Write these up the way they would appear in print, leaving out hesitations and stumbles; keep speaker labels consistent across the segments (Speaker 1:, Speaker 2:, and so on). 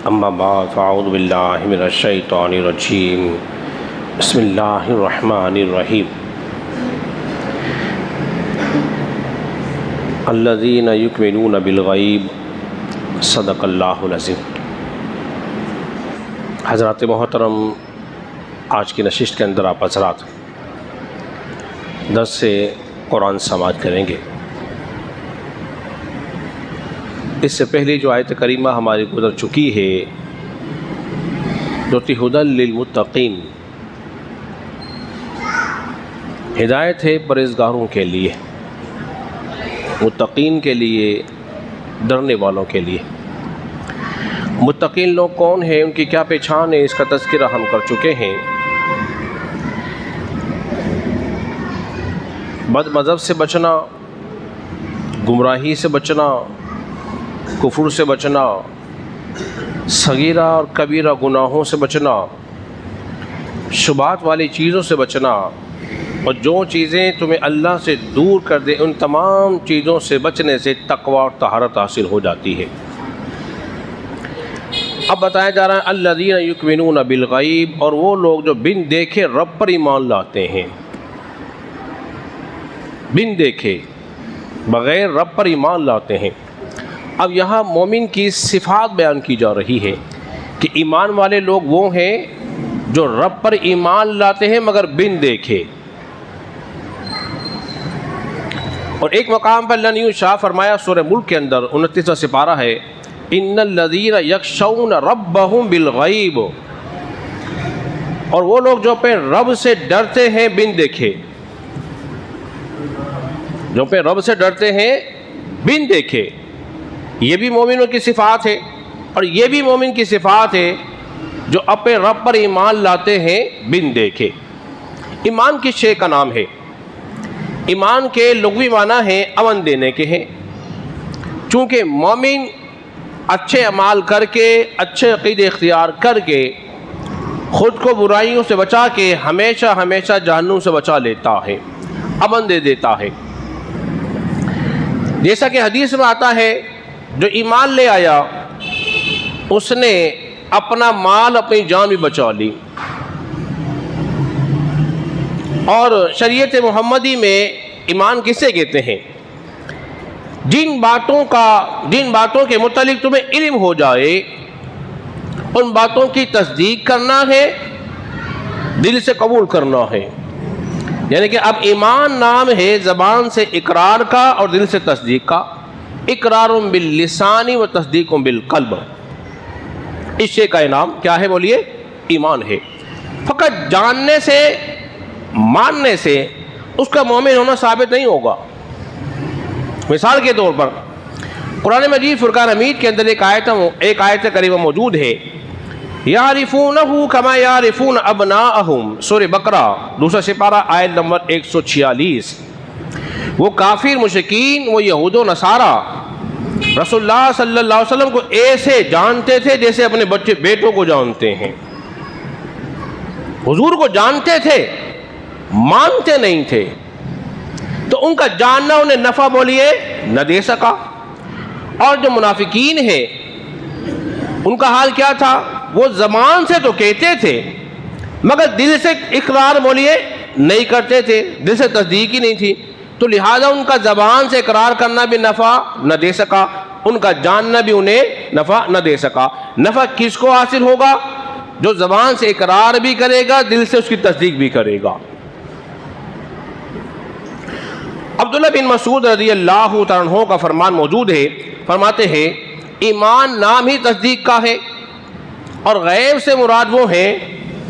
Speaker 1: اما بعد فاعوذ باللہ من الشیطان الرجیم بسم اللہ الرحمن الرحیم الذین یؤمنون بالغیب صدق اللہ العظیم۔ حضرات محترم، آج کی نشست کے اندر آپ حضرات درس سے قرآن سماعت کریں گے۔ اس سے پہلے جو آیت کریمہ ہماری گزر چکی ہے جو تھی ہدی للمتقین، ہدایت ہے پرہیزگاروں کے لیے، متقین کے لیے، ڈرنے والوں کے لیے۔ متقین لوگ کون ہیں، ان کی کیا پہچان ہے، اس کا تذکرہ ہم کر چکے ہیں۔ بد مذہب سے بچنا، گمراہی سے بچنا، کفر سے بچنا، صغیرہ اور کبیرہ گناہوں سے بچنا، شبہات والی چیزوں سے بچنا، اور جو چیزیں تمہیں اللہ سے دور کر دیں ان تمام چیزوں سے بچنے سے تقوی اور طہارت حاصل ہو جاتی ہے۔ اب بتایا جا رہا ہے الذین یؤمنون بالغیب، اور وہ لوگ جو بن دیکھے رب پر ایمان لاتے ہیں، بن دیکھے بغیر رب پر ایمان لاتے ہیں۔ اب یہاں مومن کی صفات بیان کی جا رہی ہے کہ ایمان والے لوگ وہ ہیں جو رب پر ایمان لاتے ہیں مگر بن دیکھے۔ اور ایک مقام پر اللہ نے شاہ فرمایا سورہ ملک کے اندر 29واں سپارہ ہے، ان الذین یخشون ربہم بالغیب، اور وہ لوگ جو پہ رب سے ڈرتے ہیں بن دیکھے، جو پہ رب سے ڈرتے ہیں بن دیکھے۔ یہ بھی مومنوں کی صفات ہے، اور یہ بھی مومن کی صفات ہے جو اپنے رب پر ایمان لاتے ہیں بن دیکھے۔ ایمان کس شے کا نام ہے؟ ایمان کے لغوی معنی ہے امن دینے کے ہیں۔ چونکہ مومن اچھے اعمال کر کے، اچھے عقیدے اختیار کر کے، خود کو برائیوں سے بچا کے ہمیشہ ہمیشہ جہنم سے بچا لیتا ہے، امن دے دیتا ہے۔ جیسا کہ حدیث میں آتا ہے جو ایمان لے آیا اس نے اپنا مال اپنی جان بھی بچا لی۔ اور شریعت محمدی میں ایمان کسے کہتے ہیں؟ جن باتوں کے متعلق تمہیں علم ہو جائے ان باتوں کی تصدیق کرنا ہے، دل سے قبول کرنا ہے۔ یعنی کہ اب ایمان نام ہے زبان سے اقرار کا اور دل سے تصدیق کا۔ اقرار باللسان و تصدیق بالقلب، اس شے کا انعام کیا ہے؟ بولیے ایمان ہے۔ فقط جاننے سے، ماننے سے اس کا مومن ہونا ثابت نہیں ہوگا۔ مثال کے طور پر قرآن مجید فرقان حمید کے اندر ایک آیت کریمہ موجود ہے، یعرفونہ کما یعرفون ابناءہم، سورہ بقرہ دوسرا سپارہ آیت نمبر 146۔ وہ کافر مشرکین، وہ یہود و نصارہ رسول اللہ صلی اللہ علیہ وسلم کو ایسے جانتے تھے جیسے اپنے بیٹوں کو جانتے ہیں۔ حضور کو جانتے تھے، مانتے نہیں تھے، تو ان کا جاننا انہیں نفع بولیے نہ دے سکا۔ اور جو منافقین ہیں ان کا حال کیا تھا؟ وہ زبان سے تو کہتے تھے مگر دل سے اقرار بولیے نہیں کرتے تھے، دل سے تصدیق ہی نہیں تھی، تو لہذا ان کا زبان سے اقرار کرنا بھی نفع نہ دے سکا، ان کا جاننا بھی انہیں نفع نہ دے سکا۔ نفع کس کو حاصل ہوگا؟ جو زبان سے اقرار بھی کرے گا، دل سے اس کی تصدیق بھی کرے گا۔ عبداللہ بن مسعود رضی اللہ تعالیٰ عنہ کا فرمان موجود ہے، فرماتے ہیں ایمان نام ہی تصدیق کا ہے، اور غیب سے مراد وہ ہیں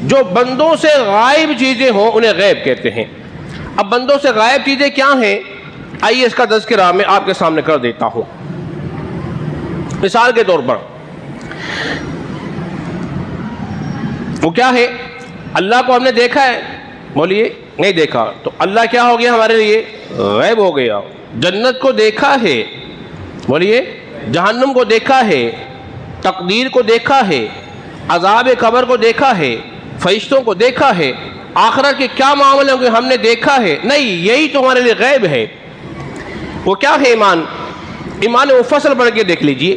Speaker 1: جو بندوں سے غائب چیزیں ہوں انہیں غیب کہتے ہیں۔ اب بندوں سے غائب چیزیں کیا ہیں؟ آئیے اس کا تذکرہ میں آپ کے سامنے کر دیتا ہوں۔ مثال کے طور پر وہ کیا ہے؟ اللہ کو ہم نے دیکھا ہے؟ بولیے نہیں دیکھا، تو اللہ کیا ہو گیا ہمارے لیے؟ غیب ہو گیا۔ جنت کو دیکھا ہے؟ بولیے جہنم کو دیکھا ہے، تقدیر کو دیکھا ہے، عذاب قبر کو دیکھا ہے، فرشتوں کو دیکھا ہے، آخرت کے کیا معاملے ہوں گے ہم نے دیکھا ہے؟ نہیں، یہی تو ہمارے لیے غیب ہے۔ وہ کیا ہے ایمان؟ ایمان مفصل پڑھ کے دیکھ لیجئے۔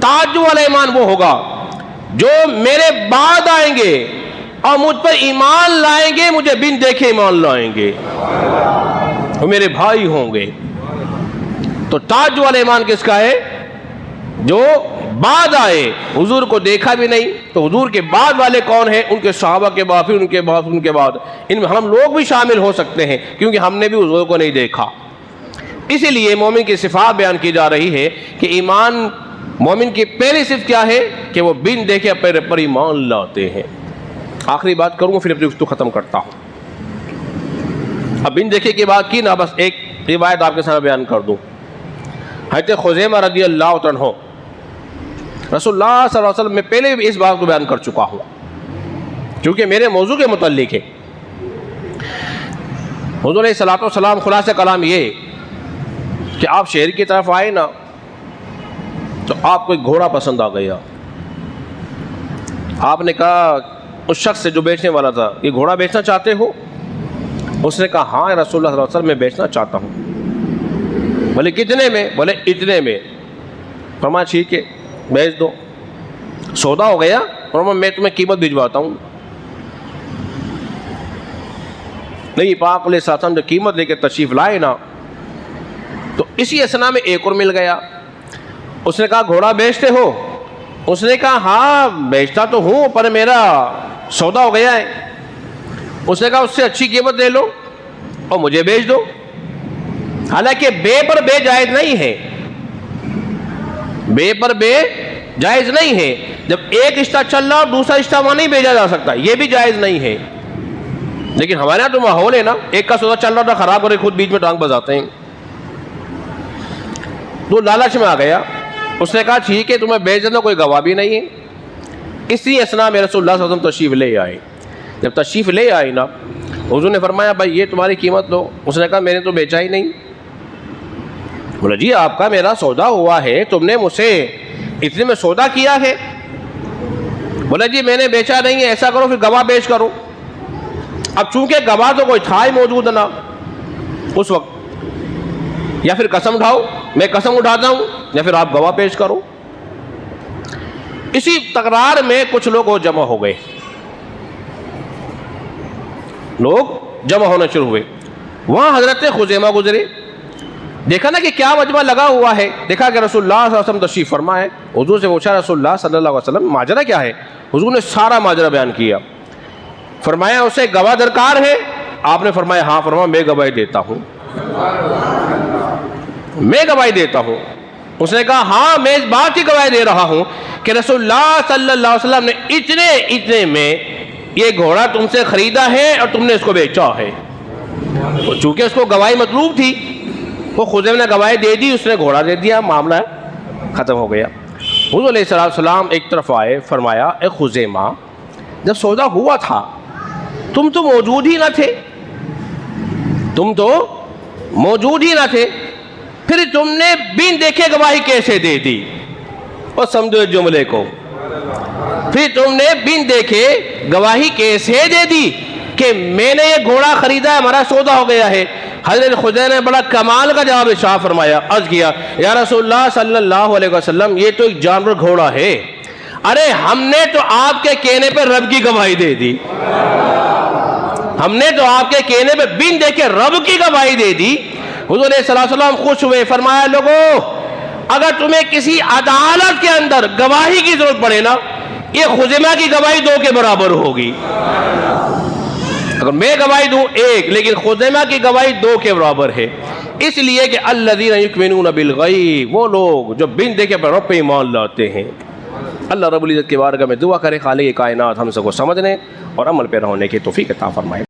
Speaker 1: تعجب والا ایمان وہ ہوگا جو میرے بعد آئیں گے اور مجھ پر ایمان لائیں گے، مجھے بن دیکھے ایمان لائیں گے، وہ میرے بھائی ہوں گے۔ تو تعجب والا ایمان کس کا ہے؟ جو بعد آئے، حضور کو دیکھا بھی نہیں، تو حضور کے بعد والے کون ہیں؟ ان کے صحابہ کے بعد، پھر ان کے بعد، ان کے بعد، ان میں ہم لوگ بھی شامل ہو سکتے ہیں کیونکہ ہم نے بھی حضور کو نہیں دیکھا۔ اسی لیے مومن کی صفات بیان کی جا رہی ہے کہ ایمان، مومن کی پہلی صفت کیا ہے کہ وہ بن دیکھے اپنے پر ایمان لاتے ہیں۔ آخری بات کروں پھر اپنی گفتگو ختم کرتا ہوں۔ اب بن دیکھے کی بات کی نا، بس ایک روایت آپ کے سامنے بیان کر دوں۔ حضرت خزیمہ رضی اللہ عنہ، رسول اللہ صلی اللہ علیہ وسلم میں پہلے بھی اس بات کو بیان کر چکا ہوں کیونکہ میرے موضوع کے متعلق ہے۔ حضور علیہ الصلوۃ والسلام خلاصہ کلام یہ کہ آپ شہر کی طرف آئے نا تو آپ کو ایک گھوڑا پسند آ گیا۔ آپ نے کہا اس شخص سے جو بیچنے والا تھا، یہ گھوڑا بیچنا چاہتے ہو؟ اس نے کہا ہاں رسول اللہ صلی اللہ علیہ وسلم میں بیچنا چاہتا ہوں۔ بولے کتنے میں؟ بولے اتنے میں۔ فرمایا ٹھیک ہے بیچ دو۔ سودا ہو گیا، فرمایا میں تمہیں قیمت بھجواتا ہوں۔ نبی پاک علیہ السلام جو قیمت لے کے تشریف لائے نا تو اسی اثنا میں ایک اور مل گیا۔ اس نے کہا گھوڑا بیچتے ہو؟ اس نے کہا ہاں بیچتا تو ہوں پر میرا سودا ہو گیا ہے۔ اس نے کہا اس سے اچھی قیمت لے لو اور مجھے بیچ دو۔ حالانکہ بے پر بے جائز نہیں ہے، بے پر بے جائز نہیں ہے۔ جب ایک رشتہ چل رہا اور دوسرا رشتہ وہاں نہیں بھیجا جا سکتا، یہ بھی جائز نہیں ہے۔ لیکن ہمارے یہاں تو ماحول ہے نا، ایک کا سودا چل رہا تھا خراب ہو رہے، خود بیچ میں ٹانگ بجاتے ہیں۔ تو لالچ میں آ گیا، اس نے کہا ٹھیک ہے تمہیں بیچ دینا، کوئی گواہ بھی نہیں ہے۔ اسی اثنا میں رسول اللہ صلی اللہ علیہ وسلم تشریف لے آئے۔ جب تشریف لے آئے نا، حضور نے فرمایا بھائی یہ تمہاری قیمت دو۔ اس نے کہا میں نے تو بیچا ہی نہیں۔ بولا جی آپ کا میرا سودا ہوا ہے، تم نے مجھ سے اتنے میں سودا کیا ہے۔ بولا جی میں نے بیچا نہیں ہے، ایسا کرو پھر گواہ پیش کرو۔ اب چونکہ گواہ تو کوئی تھا ہی موجود نہ اس وقت، یا پھر قسم اٹھاؤ، میں قسم اٹھاتا ہوں، یا پھر آپ گواہ پیش کرو۔ اسی تکرار میں کچھ لوگ اور جمع ہو گئے، لوگ جمع ہونا شروع ہوئے۔ وہاں حضرت خزیمہ گزرے، دیکھا نا کہ کیا مجمع لگا ہوا ہے، دیکھا کہ رسول اللہ صلی اللہ علیہ وسلم تشریف فرما ہے۔ حضور سے پوچھا رسول اللہ صلی اللہ علیہ وسلم ماجرا کیا ہے؟ حضور نے سارا ماجرا بیان کیا۔ فرمایا اسے گواہ درکار ہے؟ آپ نے فرمایا ہاں۔ فرمایا میں گواہی دیتا ہوں، میں گواہی دیتا ہوں۔ اس نے کہا ہاں میں اس بات کی گواہی دے رہا ہوں کہ رسول اللہ صلی اللہ علیہ وسلم نے اتنے میں یہ گھوڑا تم سے خریدا ہے اور تم نے اس کو بیچا ہے۔ چونکہ اس کو گواہی مطلوب تھی، وہ خزیمہ نے گواہی دے دی، اس نے گھوڑا دے دیا، معاملہ ختم ہو گیا۔ حضور علیہ السلام ایک طرف آئے، فرمایا اے خزیمہ جب سودا ہوا تھا تم تو موجود ہی نہ تھے، تم تو موجود ہی نہ تھے، پھر تم نے بن دیکھے گواہی کیسے دے دی؟ اور سمجھو اس جملے کو، پھر تم نے بن دیکھے گواہی کیسے دے دی کہ میں نے یہ گھوڑا خریدا ہے، ہمارا سودا ہو گیا ہے؟ حضرت خزیمہ نے بڑا کمال کا جواب ارشاد فرمایا، عرض کیا یا رسول اللہ صلی اللہ علیہ وسلم یہ تو ایک جانور گھوڑا ہے، ارے ہم نے تو آپ کے کہنے پہ رب کی گواہی دے دی، ہم نے تو آپ کے کہنے پہ بن دیکھے رب کی گواہی دے دی۔ حضور صلی اللہ علیہ وسلم خوش ہوئے، فرمایا لوگو اگر تمہیں کسی عدالت کے اندر گواہی کی ضرورت پڑے نا، یہ خزیمہ کی گواہی 2 کے برابر ہوگی۔ اگر میں گواہی دوں 1، لیکن خزیمہ کی گواہی 2 کے برابر ہے، اس لیے کہ الذین یؤمنون بالغیب، وہ لوگ جو بن دیکھے پر رب پہ ایمان لاتے ہیں۔ اللہ رب العزت کی بارگاہ میں دعا کرے خالق کائنات ہم سب کو سمجھنے اور عمل پہ رہنے کی توفیق عطا فرمائے۔